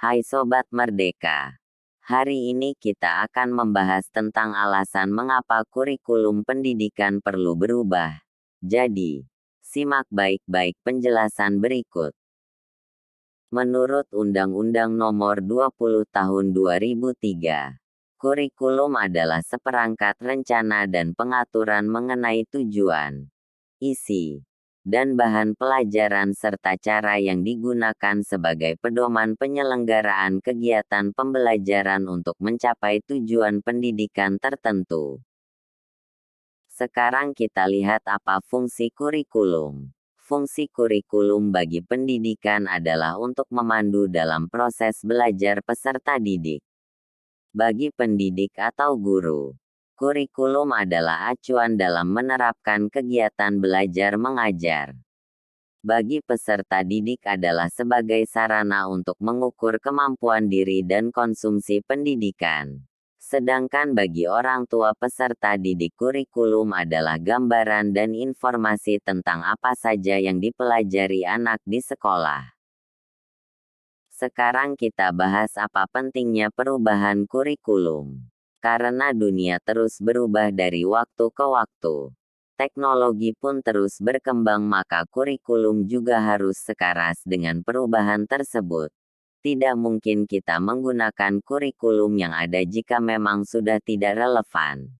Hai Sobat Merdeka. Hari ini kita akan membahas tentang alasan mengapa kurikulum pendidikan perlu berubah. Jadi, simak baik-baik penjelasan berikut. Menurut Undang-Undang Nomor 20 Tahun 2003, kurikulum adalah seperangkat rencana dan pengaturan mengenai tujuan, isi, dan bahan pelajaran serta cara yang digunakan sebagai pedoman penyelenggaraan kegiatan pembelajaran untuk mencapai tujuan pendidikan tertentu. Sekarang kita lihat apa fungsi kurikulum. Fungsi kurikulum bagi pendidikan adalah untuk memandu dalam proses belajar peserta didik. Bagi pendidik atau guru, kurikulum adalah acuan dalam menerapkan kegiatan belajar mengajar. Bagi peserta didik adalah sebagai sarana untuk mengukur kemampuan diri dan konsumsi pendidikan. Sedangkan bagi orang tua peserta didik, kurikulum adalah gambaran dan informasi tentang apa saja yang dipelajari anak di sekolah. Sekarang kita bahas apa pentingnya perubahan kurikulum. Karena dunia terus berubah dari waktu ke waktu. Teknologi pun terus berkembang, maka kurikulum juga harus sekaras dengan perubahan tersebut. Tidak mungkin kita menggunakan kurikulum yang ada jika memang sudah tidak relevan.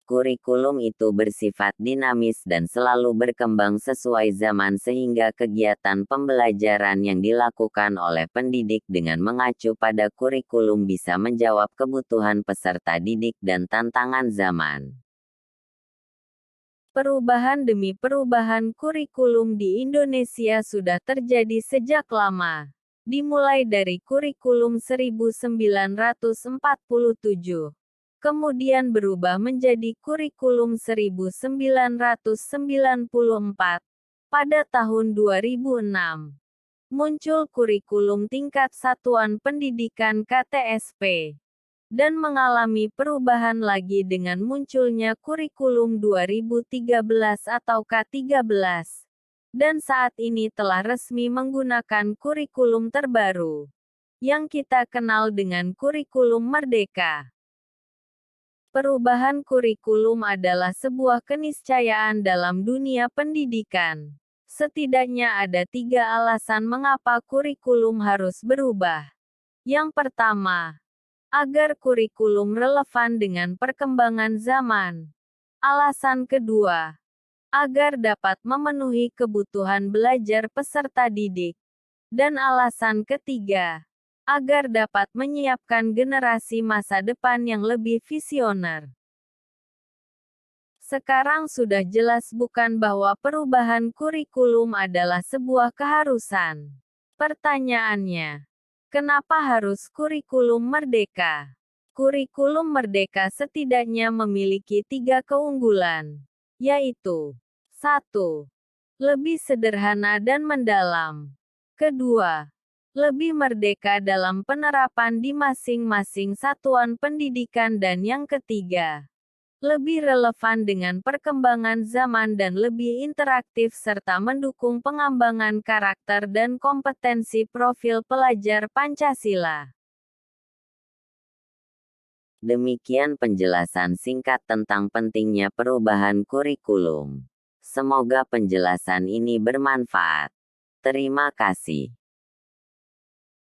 Kurikulum itu bersifat dinamis dan selalu berkembang sesuai zaman, sehingga kegiatan pembelajaran yang dilakukan oleh pendidik dengan mengacu pada kurikulum bisa menjawab kebutuhan peserta didik dan tantangan zaman. Perubahan demi perubahan kurikulum di Indonesia sudah terjadi sejak lama. Dimulai dari kurikulum 1947. Kemudian berubah menjadi kurikulum 1994. Pada tahun 2006, muncul kurikulum tingkat satuan pendidikan KTSP, dan mengalami perubahan lagi dengan munculnya kurikulum 2013 atau K13. Dan saat ini telah resmi menggunakan kurikulum terbaru, yang kita kenal dengan kurikulum Merdeka. Perubahan kurikulum adalah sebuah keniscayaan dalam dunia pendidikan. Setidaknya ada 3 alasan mengapa kurikulum harus berubah. Yang pertama, agar kurikulum relevan dengan perkembangan zaman. Alasan kedua, agar dapat memenuhi kebutuhan belajar peserta didik. Dan alasan ketiga, agar dapat menyiapkan generasi masa depan yang lebih visioner. Sekarang sudah jelas bukan bahwa perubahan kurikulum adalah sebuah keharusan. Pertanyaannya, kenapa harus kurikulum merdeka? Kurikulum merdeka setidaknya memiliki 3 keunggulan, yaitu 1. Lebih sederhana dan mendalam. Kedua, lebih merdeka dalam penerapan di masing-masing satuan pendidikan, dan yang ketiga, lebih relevan dengan perkembangan zaman dan lebih interaktif serta mendukung pengembangan karakter dan kompetensi profil pelajar Pancasila. Demikian penjelasan singkat tentang pentingnya perubahan kurikulum. Semoga penjelasan ini bermanfaat. Terima kasih.